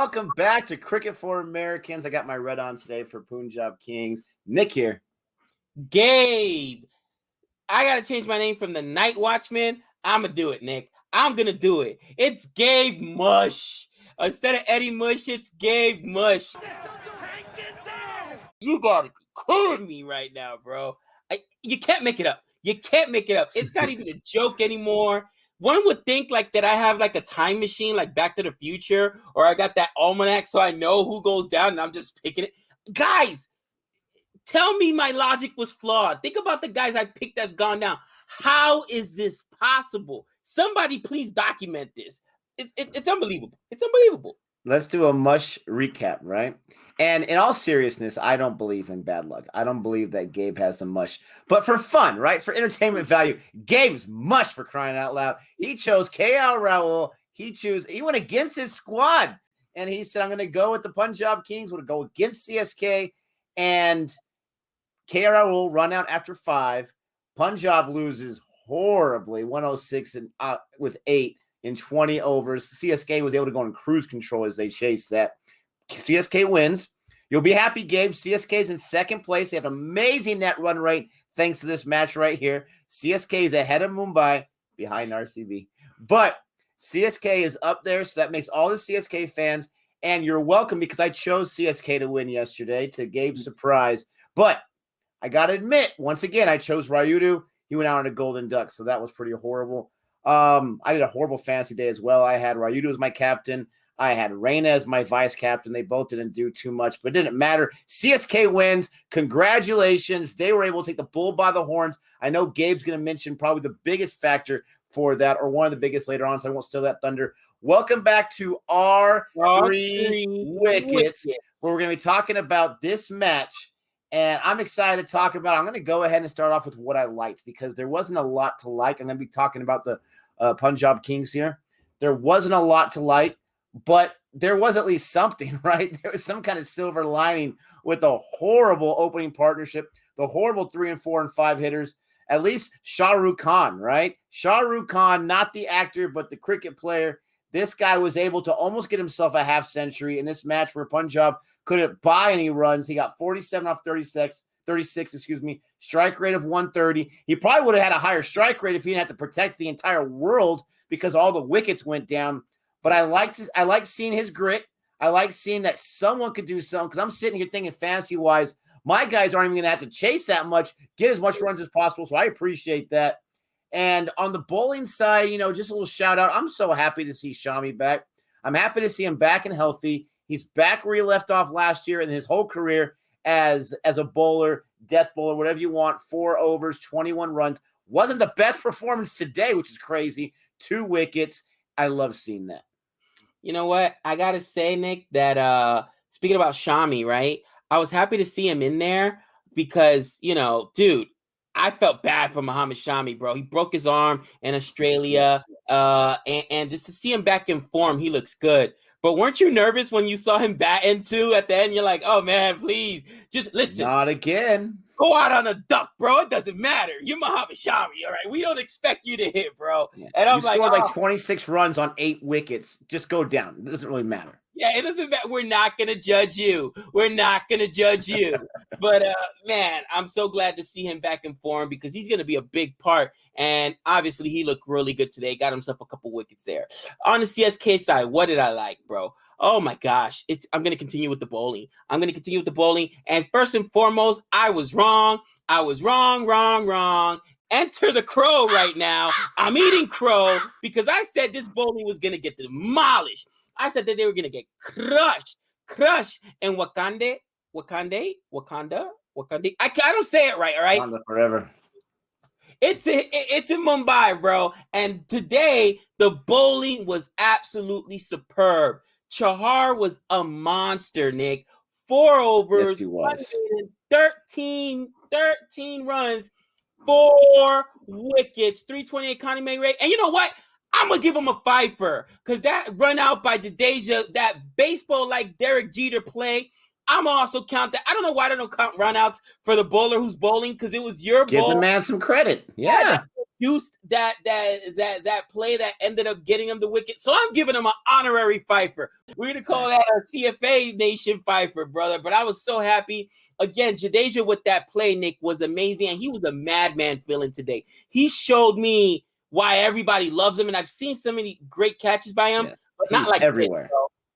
welcome back to Cricket for Americans. I got my red on today for Punjab Kings. Nick here. Gabe. I got to change my name from the Night Watchman. I'm going to do it, Nick. I'm going to do it. It's Gabe Mush. Instead of Eddie Mush, it's Gabe Mush. You got to be kidding me right now, bro. You can't make it up. You can't make it up. It's not even a joke anymore. One would think like that I have like a time machine, like Back to the Future, or I got that almanac so I know who goes down and I'm just picking it. Guys, tell me my logic was flawed. Think about the guys I picked that have gone down. How is this possible? Somebody please document this. It's unbelievable. It's unbelievable. Let's do a mush recap, right? And in all seriousness, I don't believe in bad luck. I don't believe that Gabe has some mush. But for fun, right? For entertainment value, Gabe's mush, for crying out loud. He chose KL Rahul. He went against his squad. And he said, I'm going to go with the Punjab Kings. We'll go against CSK. And KL Rahul run out after 5. Punjab loses horribly, 106 and with 8 in 20 overs. CSK was able to go in cruise control as they chased that. CSK wins. You'll be happy, Gabe. CSK is in second place. They have amazing net run rate thanks to this match right here. CSK is ahead of Mumbai, behind RCB. But CSK is up there, so that makes all the CSK fans. And you're welcome because I chose CSK to win yesterday, to Gabe's surprise. But I got to admit, once again, I chose Rayudu. He went out on a golden duck, so that was pretty horrible. I did a horrible fantasy day as well. I had Rayudu as my captain. I had Reina as my vice captain. They both didn't do too much, but it didn't matter. CSK wins. Congratulations. They were able to take the bull by the horns. I know Gabe's going to mention probably the biggest factor for that, or one of the biggest later on, so I won't steal that thunder. Welcome back to R3 Wickets, where we're going to be talking about this match. And I'm excited to talk about it. I'm going to go ahead and start off with what I liked because there wasn't a lot to like. I'm going to be talking about the Punjab Kings here. There wasn't a lot to like, but there was at least something, right? There was some kind of silver lining with the horrible opening partnership, the horrible 3 and 4 and 5 hitters. At least Shah Rukh Khan, right? Shah Rukh Khan, not the actor, but the cricket player. This guy was able to almost get himself a half century in this match where Punjab couldn't buy any runs. He got 47 off 36, strike rate of 130. He probably would have had a higher strike rate if he didn't have to protect the entire world because all the wickets went down. But I like seeing his grit. I like seeing that someone could do something because I'm sitting here thinking fantasy-wise, my guys aren't even going to have to chase that much, get as much runs as possible, so I appreciate that. And on the bowling side, just a little shout-out. I'm so happy to see Shami back. I'm happy to see him back and healthy. He's back where he left off last year in his whole career as a bowler, death bowler, whatever you want, 4 overs, 21 runs. Wasn't the best performance today, which is crazy. 2 wickets. I love seeing that. You know what? I got to say, Nick, that speaking about Shami, right? I was happy to see him in there because, dude, I felt bad for Muhammad Shami, bro. He broke his arm in Australia, and just to see him back in form, he looks good. But weren't you nervous when you saw him batting too at the end? You're like, oh, man, please, just listen. Not again. Go out on a duck, bro. It doesn't matter. You're Muhammad Shami, all right? We don't expect you to hit, bro. Yeah. And I'm scored like 26 runs on 8 wickets. Just go down. It doesn't really matter. Yeah, it doesn't matter. We're not going to judge you. We're not going to judge you. But, man, I'm so glad to see him back in form because he's going to be a big part. And obviously, he looked really good today. Got himself a couple wickets there. On the CSK side, what did I like, bro? Oh, my gosh. I'm going to continue with the bowling. And first and foremost, I was wrong. Wrong. Enter the crow right now. I'm eating crow because I said this bowling was going to get demolished. I said that they were going to get crushed. And Wakanda. I don't say it right, all right? Wakanda forever. It's in Mumbai, bro. And today, the bowling was absolutely superb. Chahar was a monster, Nick. 4 overs, yes, he was. 13 runs, 4 wickets, 328 Connie May rate. And you know what? I'm going to give him a 5-fer because that run out by Jadeja, that baseball-like Derek Jeter play, I'm also count that. I don't know why they don't count runouts for the bowler who's bowling because it was your Give ball. the man some credit. Yeah. produced that play that ended up getting him the wicket. So I'm giving him an honorary Pfeiffer. We're gonna call that a CFA Nation Pfeiffer, brother. But I was so happy. Again, Jadeja with that play, Nick, was amazing, and he was a madman feeling today. He showed me why everybody loves him, and I've seen so many great catches by him, but not like everywhere. This,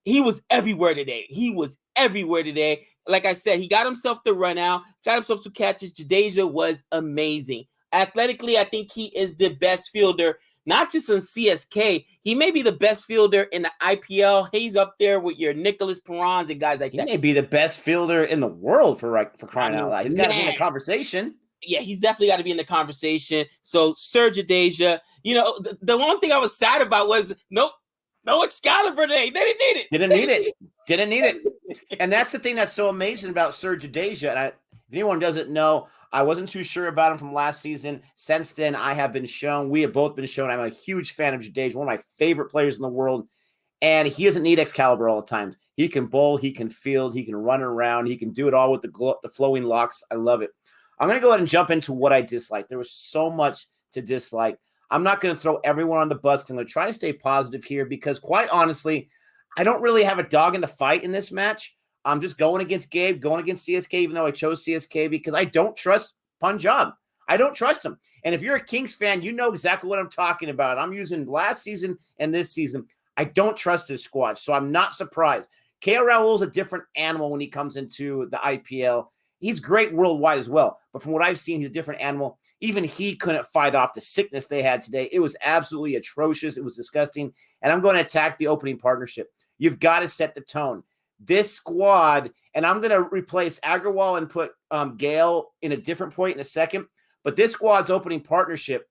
he was everywhere today. He was everywhere today. Like I said, he got himself the run out, got himself 2 catches. Jadeja was amazing. Athletically, I think he is the best fielder, not just on CSK. He may be the best fielder in the IPL. He's up there with your Nicholas Perrons and guys like that. He may be the best fielder in the world for crying out loud. He's got to be in the conversation. Yeah, he's definitely got to be in the conversation. So, Sir Jadeja, you know, the one thing I was sad about was no Excalibur today. They didn't need it. Didn't need it. And that's the thing that's so amazing about Sir Jadeja. And if anyone doesn't know, I wasn't too sure about him from last season. Since then, we have both been shown. I'm a huge fan of Jadeja, one of my favorite players in the world. And he doesn't need Excalibur all the times. He can bowl, he can field, he can run around, he can do it all with the flowing locks. I love it. I'm going to go ahead and jump into what I dislike. There was so much to dislike. I'm not going to throw everyone on the bus. I'm going to try to stay positive here because, quite honestly, I don't really have a dog in the fight in this match. I'm just going against Gabe, going against CSK, even though I chose CSK because I don't trust Punjab. I don't trust him. And if you're a Kings fan, you know exactly what I'm talking about. I'm using last season and this season. I don't trust his squad, so I'm not surprised. KL Rahul's a different animal when he comes into the IPL. He's great worldwide as well, but from what I've seen, he's a different animal. Even he couldn't fight off the sickness they had today. It was absolutely atrocious. It was disgusting, and I'm going to attack the opening partnership. You've got to set the tone. This squad, and I'm going to replace Agarwal and put Gale in a different point in a second, but this squad's opening partnership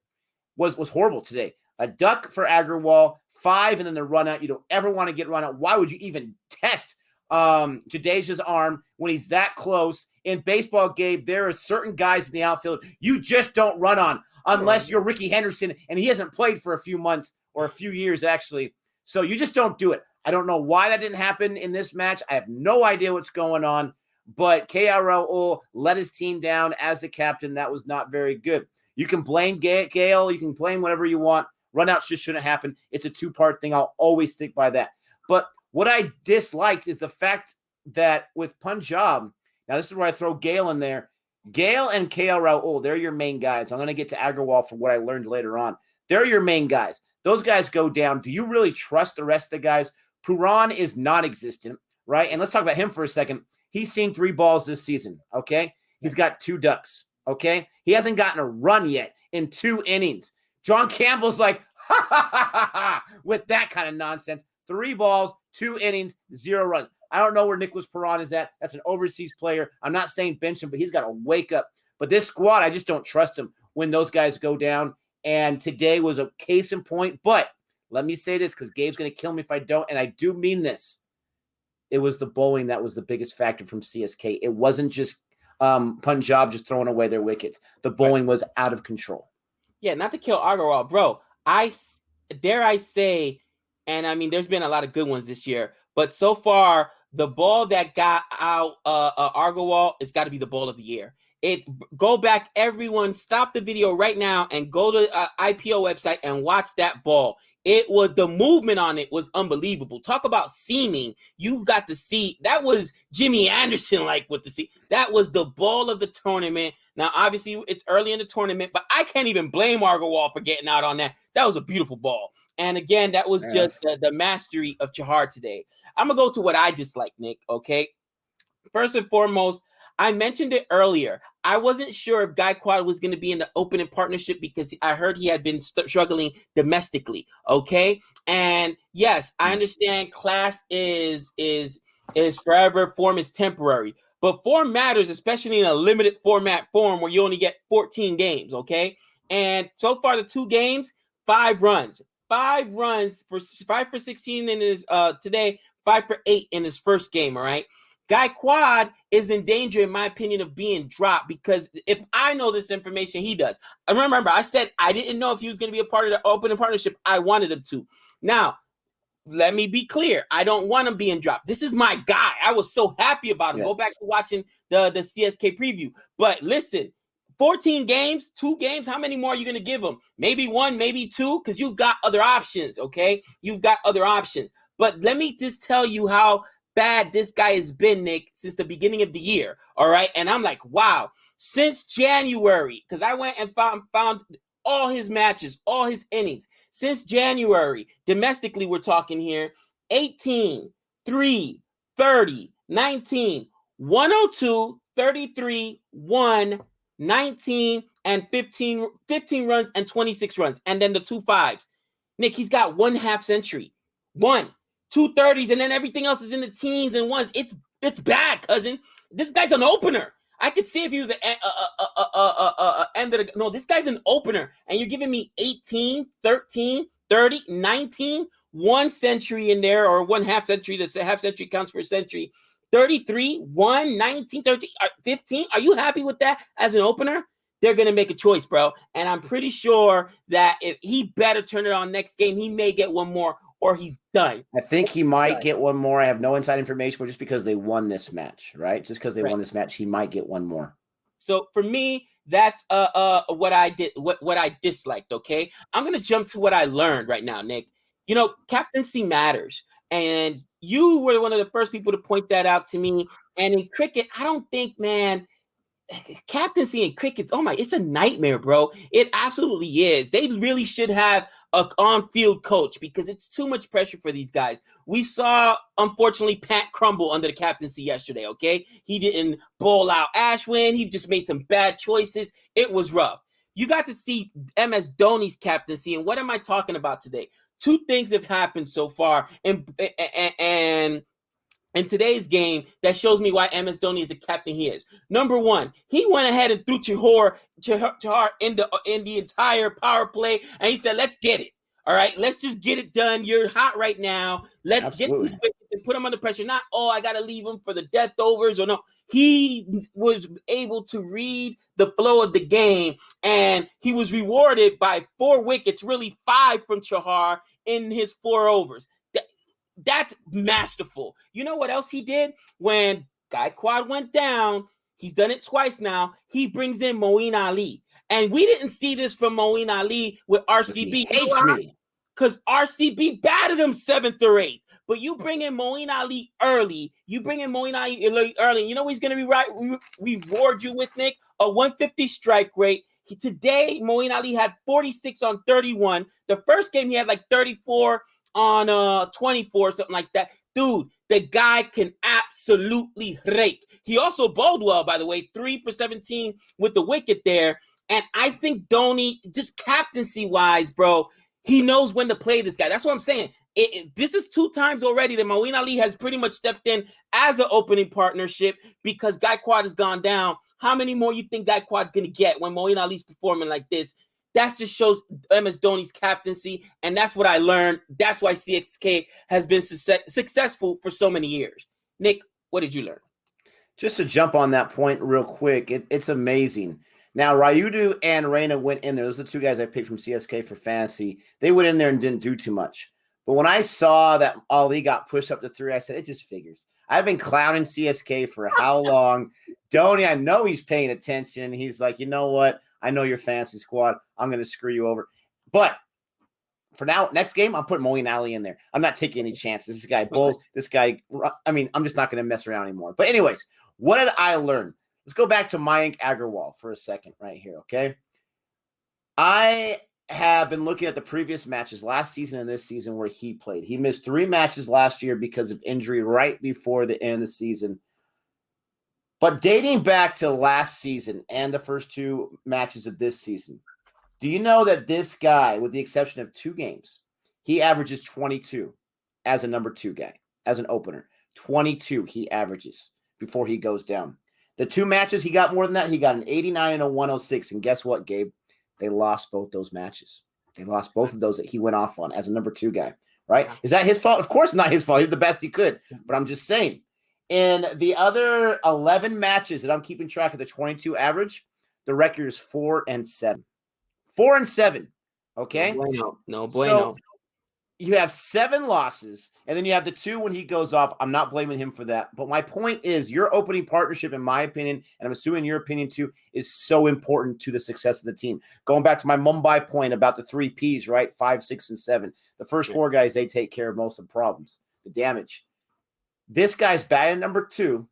was horrible today. A duck for Agarwal, 5, and then the run out. You don't ever want to get run out. Why would you even test Jadeja's arm when he's that close? In baseball, Gabe, there are certain guys in the outfield you just don't run on unless you're Ricky Henderson, and he hasn't played for a few months or a few years, actually. So you just don't do it. I don't know why that didn't happen in this match. I have no idea what's going on, but KL Rahul let his team down as the captain. That was not very good. You can blame Gale. You can blame whatever you want. Runouts just shouldn't happen. It's a 2-part thing. I'll always stick by that. But what I disliked is the fact that with Punjab, now this is where I throw Gale in there. Gale and KL Rahul, they're your main guys. I'm going to get to Agarwal for what I learned later on. They're your main guys. Those guys go down. Do you really trust the rest of the guys? Puran is non-existent, right? And let's talk about him for a second. He's seen 3 balls this season, okay? He's got 2 ducks, okay? He hasn't gotten a run yet in 2 innings. John Campbell's like, ha, ha, ha, ha, ha, with that kind of nonsense. 3 balls, 2 innings, 0 runs. I don't know where Nicholas Perron is at. That's an overseas player. I'm not saying bench him, but he's got to wake up. But this squad, I just don't trust him when those guys go down. And today was a case in point. But let me say this because Gabe's going to kill me if I don't. And I do mean this. It was the bowling that was the biggest factor from CSK. It wasn't just Punjab just throwing away their wickets. The bowling was out of control. Yeah, not to kill Agarwal, bro. I dare say, and I mean, there's been a lot of good ones this year, but so far, the ball that got out Agarwal has got to be the ball of the year. Go back, everyone, stop the video right now and go to IPO website and watch that ball. It was the movement on it was unbelievable. Talk about seaming. You got to see that was Jimmy Anderson like with the seam. That was the ball of the tournament. Now, obviously, it's early in the tournament, but I can't even blame Agarwal for getting out on that. That was a beautiful ball. And again, that was just the mastery of Chahar today. I'm gonna go to what I dislike, Nick. Okay, first and foremost, I mentioned it earlier. I wasn't sure if Gaikwad was going to be in the opening partnership because I heard he had been struggling domestically. Okay, and yes, I understand class is forever, form is temporary, but form matters, especially in a limited format form where you only get 14 games. Okay, and so far the 2 games, 5 runs. 5 runs for 5 for 16 in his today, 5 for 8 in his first game. All right. Gaikwad is in danger, in my opinion, of being dropped because if I know this information, he does. I remember I said I didn't know if he was going to be a part of the opening partnership. I wanted him to. Now, let me be clear. I don't want him being dropped. This is my guy. I was so happy about him. Yes. Go back to watching the CSK preview. But listen, 14 games, 2 games. How many more are you going to give him? Maybe 1, maybe 2, because you've got other options, okay? You've got other options. But let me just tell you how bad this guy has been, Nick, since the beginning of the year, all right? And I'm like, wow. Since January, because I went and found all his matches, all his innings. Since January, domestically we're talking here, 18, 3, 30, 19, 102, 33, 1, 19, and 15 runs and 26 runs. And then the 2 5s. Nick, he's got 1 half century. 1, 2 30s, and then everything else is in the teens and ones. It's bad, cousin. This guy's an opener. I could see if he was an end of the... No, this guy's an opener. And you're giving me 18, 13, 30, 19, 1 century in there, or 1 half century. The half century counts for a century. 33, 1, 19, 13, 15. Are you happy with that as an opener? They're going to make a choice, bro. And I'm pretty sure that if he better turn it on next game, he may get 1 more or he's done. I think he might get 1 more. I have no inside information, but just because they won this match, right? Just because they won this match, he might get 1 more. So for me, that's what I did, what I disliked, okay? I'm going to jump to what I learned right now, Nick. You know, captaincy matters. And you were one of the first people to point that out to me. And in cricket, I don't think, man, captaincy in cricket, it's a nightmare, bro. It absolutely is. They really should have an on-field coach because it's too much pressure for these guys. We saw, unfortunately, Pat crumble under the captaincy yesterday, okay? He didn't bowl out Ashwin. He just made some bad choices. It was rough. You got to see MS Dhoni's captaincy, and what am I talking about today? 2 things have happened so far, and in today's game, that shows me why MS Dhoni is the captain he is. Number 1, he went ahead and threw Chahar in the entire power play, and he said, "Let's get it. All right, let's just get it done. You're hot right now. Let's get these wickets and put him under pressure. Not, I got to leave him for the death overs or no." He was able to read the flow of the game, and he was rewarded by 4 wickets, really 5 from Chahar in his 4 overs. That's masterful. You know what else he did? When Gaikwad went down, he's done it twice now, he brings in Moeen Ali. And we didn't see this from Moeen Ali with RCB. He hates me. Because RCB batted him 7th or 8th. But you bring in Moeen Ali early. You know he's going to reward you with, Nick? A 150 strike rate. Today, Moeen Ali had 46 on 31. The first game, he had like 34 on 24, something like that. Dude, the guy can absolutely rake. He also bowled well, by the way, 3 for 17 with the wicket there. And I think Dhoni, just captaincy-wise, bro, he knows when to play this guy. That's what I'm saying. This is 2 times already that Moeen Ali has pretty much stepped in as an opening partnership because Gaikwad has gone down. How many more you think Gaikwad's going to get when Moeen Ali's performing like this? That just shows MS Dhoni's captaincy, and that's what I learned. That's why CXK has been successful for so many years. Nick, what did you learn? Just to jump on that point real quick, it's amazing. Now, Rayudu and Reina went in there. Those are the 2 guys I picked from CSK for fantasy. They went in there and didn't do too much. But when I saw that Ali got pushed up to 3, I said, it just figures. I've been clowning CSK for how long? Dhoni, I know he's paying attention. He's like, you know what? I know your fantasy squad. I'm going to screw you over. But for now, next game, I'm putting Moeen Ali in there. I'm not taking any chances. This guy bowls. This guy, I'm just not going to mess around anymore. But anyways, what did I learn? Let's go back to Mayank Agarwal for a second right here, okay? I have been looking at the previous matches last season and this season where he played. He missed 3 matches last year because of injury right before the end of the season. But dating back to last season and the first 2 matches of this season, do you know that this guy, with the exception of 2 games, he averages 22 as a number 2 guy, as an opener. 22 he averages before he goes down. The 2 matches he got more than that. He got an 89 and a 106. And guess what, Gabe? They lost both those matches. They lost both of those that he went off on as a number 2 guy, right? Is that his fault? Of course not his fault. He did the best he could. But I'm just saying, in the other 11 matches that I'm keeping track of the 22 average, the record is 4-7. 4-7. Okay. No bueno. So you have 7 losses, and then you have the 2 when he goes off. I'm not blaming him for that. But my point is, your opening partnership, in my opinion, and I'm assuming your opinion too, is so important to the success of the team. Going back to my Mumbai point about the 3 Ps, right? 5, 6, and 7. The first 4 guys, they take care of most of the problems, the damage. This guy's batting number 2.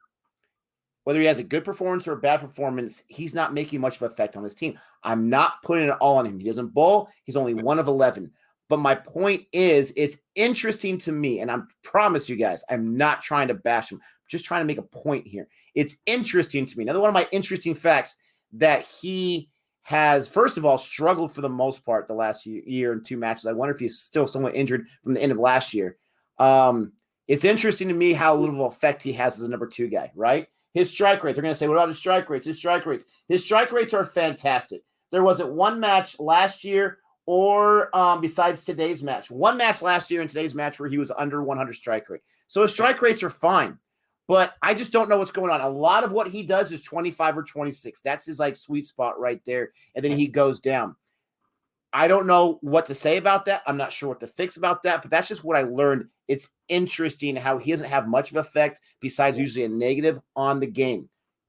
Whether he has a good performance or a bad performance, he's not making much of an effect on his team. I'm not putting it all on him. He doesn't bowl. He's only 1 of 11. But my point is, it's interesting to me, and I promise you guys, I'm not trying to bash him. I'm just trying to make a point here. It's interesting to me. Another one of my interesting facts that he has, first of all, struggled for the most part the last year and 2 matches. I wonder if he's still somewhat injured from the end of last year. It's interesting to me how little effect he has as a number 2 guy, right? His strike rates, they're going to say, what about his strike rates? His strike rates are fantastic. There wasn't one match last year or besides today's match. One match last year and today's match where he was under 100 strike rate. So his strike rates are fine, but I just don't know what's going on. A lot of what he does is 25 or 26. That's his like sweet spot right there. And then he goes down. I don't know what to say about that. I'm not sure what to fix about that, but that's just what I learned. It's interesting how he doesn't have much of effect besides usually a negative on the game.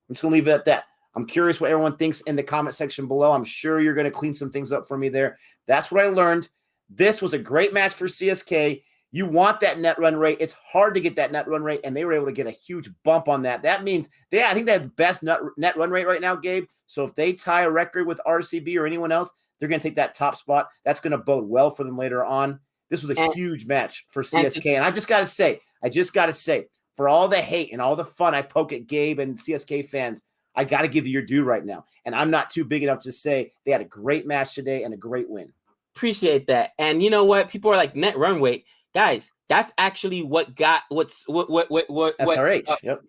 I'm just going to leave it at that. I'm curious what everyone thinks in the comment section below. I'm sure you're going to clean some things up for me there. That's what I learned. This was a great match for CSK. You want that net run rate. It's hard to get that net run rate, and they were able to get a huge bump on that. That means I think they have the best net run rate right now, Gabe. So if they tie a record with RCB or anyone else, they're going to take that top spot. That's going to bode well for them later on. This was a huge match for CSK. And I just got to say, for all the hate and all the fun I poke at Gabe and CSK fans, I got to give you your due right now. And I'm not too big enough to say they had a great match today and a great win. Appreciate that. And you know what? People are like, net run rate. Guys, that's actually what got SRH. Yep.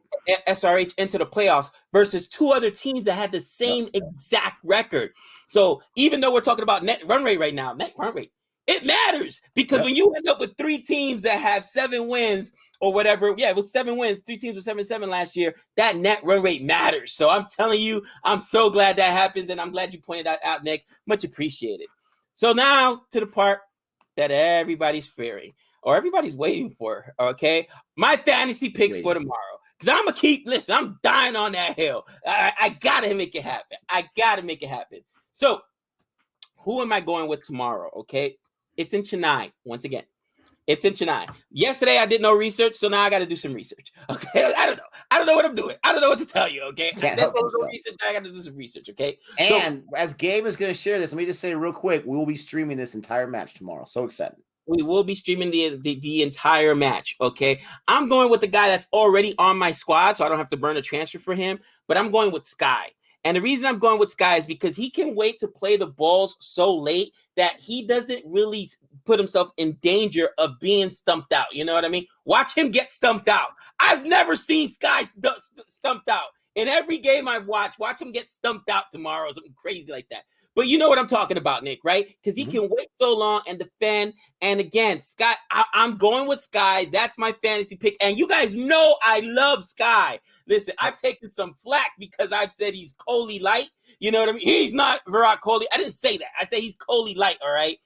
SRH into the playoffs versus 2 other teams that had the same exact record. So even though we're talking about net run rate right now, net run rate, it matters because when you end up with 3 teams that have 7 wins or whatever, it was 7 wins, 3 teams with 7-7 last year, that net run rate matters. So I'm telling you, I'm so glad that happens, and I'm glad you pointed that out, Nick. Much appreciated. So now to the part that everybody's fearing or everybody's waiting for, okay? My fantasy picks for tomorrow. Because I'm going to keep, listen, I'm dying on that hill. I got to make it happen. So who am I going with tomorrow, okay? It's in Chennai, once again. It's in Chennai. Yesterday, I did no research, so now I got to do some research, okay? I don't know. I don't know what I'm doing. I don't know what to tell you, okay? I got to do some research, okay? And as Gabe is going to share this, let me just say real quick, we will be streaming this entire match tomorrow. So excited. We will be streaming the entire match, okay? I'm going with the guy that's already on my squad, so I don't have to burn a transfer for him, but I'm going with Sky. And the reason I'm going with Sky is because he can wait to play the balls so late that he doesn't really put himself in danger of being stumped out. You know what I mean? Watch him get stumped out. I've never seen Sky stumped out. In every game I've watched, watch him get stumped out tomorrow or something crazy like that. But you know what I'm talking about, Nick, right? Because he can wait so long and defend. And again, Sky, I'm going with Sky. That's my fantasy pick. And you guys know I love Sky. Listen, I've taken some flack because I've said he's Kohli light. You know what I mean? He's not Virat Kohli. I didn't say that. I said he's Kohli light, all right?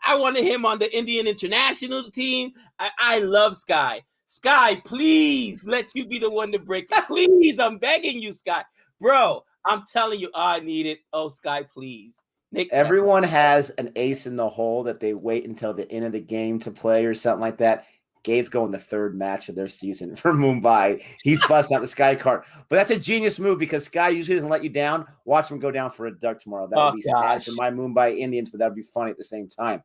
I wanted him on the Indian international team. I love Sky. Sky, please, let you be the one to break it. Please, I'm begging you, Sky. Bro, I'm telling you, I need it. Oh, Sky, please. Nick, everyone has an ace in the hole that they wait until the end of the game to play or something like that. Gabe's going the 3rd match of their season for Mumbai. He's busting out the Sky card. But that's a genius move because Sky usually doesn't let you down. Watch him go down for a duck tomorrow. That would be sad for my Mumbai Indians, but that would be funny at the same time.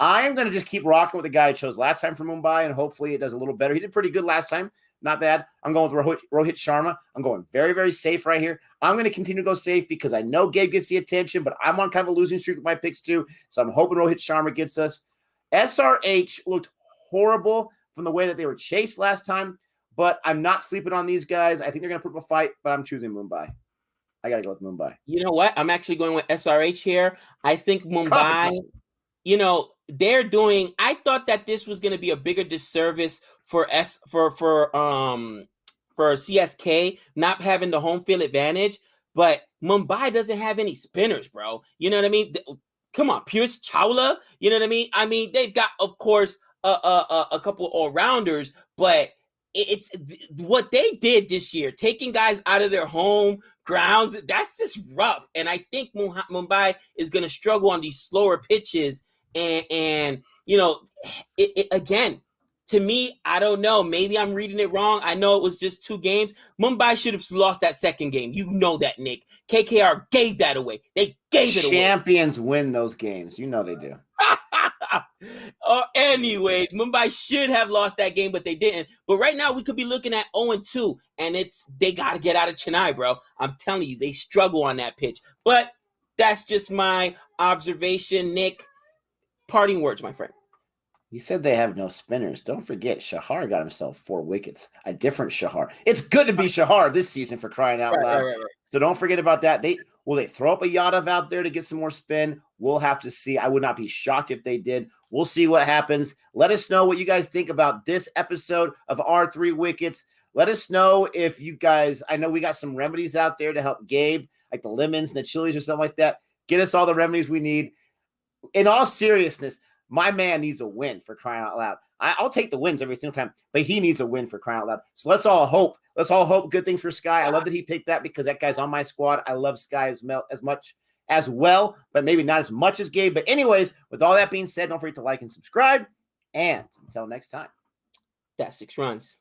I am going to just keep rocking with the guy I chose last time for Mumbai, and hopefully it does a little better. He did pretty good last time. Not bad. I'm going with Rohit Sharma. I'm going very, very safe right here. I'm going to continue to go safe because I know Gabe gets the attention, but I'm on kind of a losing streak with my picks too. So I'm hoping Rohit Sharma gets us. SRH looked horrible from the way that they were chased last time, but I'm not sleeping on these guys. I think they're going to put up a fight, but I'm choosing Mumbai. I got to go with Mumbai. You know what? I'm actually going with SRH here. I think Mumbai, they're doing, I thought that this was going to be a bigger disservice for CSK not having the home field advantage, but Mumbai doesn't have any spinners, bro. You know what I mean? come on, Pierce Chawla. You know what I mean? I mean, they've got, of course, a couple all-rounders, but it's what they did this year, taking guys out of their home grounds. That's just rough. And I think Mumbai is going to struggle on these slower pitches. And you know, again, to me, I don't know. Maybe I'm reading it wrong. I know it was just 2 games. Mumbai should have lost that second game. You know that, Nick. KKR gave that away. They gave it away. Champions win those games. You know they do. Anyways, Mumbai should have lost that game, but they didn't. But right now, we could be looking at 0-2, and they got to get out of Chennai, bro. I'm telling you, they struggle on that pitch. But that's just my observation, Nick. Parting words, my friend. You said they have no spinners. Don't forget, Chahar got himself 4 wickets. A different Chahar. It's good to be Chahar this season, for crying out loud. Right. So don't forget about that. Will they throw up a Yadav out there to get some more spin? We'll have to see. I would not be shocked if they did. We'll see what happens. Let us know what you guys think about this episode of our 3 Wickets. Let us know if you guys, I know we got some remedies out there to help Gabe, like the lemons and the chilies or something like that. Get us all the remedies we need. In all seriousness, my man needs a win, for crying out loud. I'll take the wins every single time, but he needs a win, for crying out loud. So let's all hope. Let's all hope good things for Sky. I love that he picked that because that guy's on my squad. I love Sky as much as well, but maybe not as much as Gabe. But anyways, with all that being said, don't forget to like and subscribe. And until next time. That's 6 runs.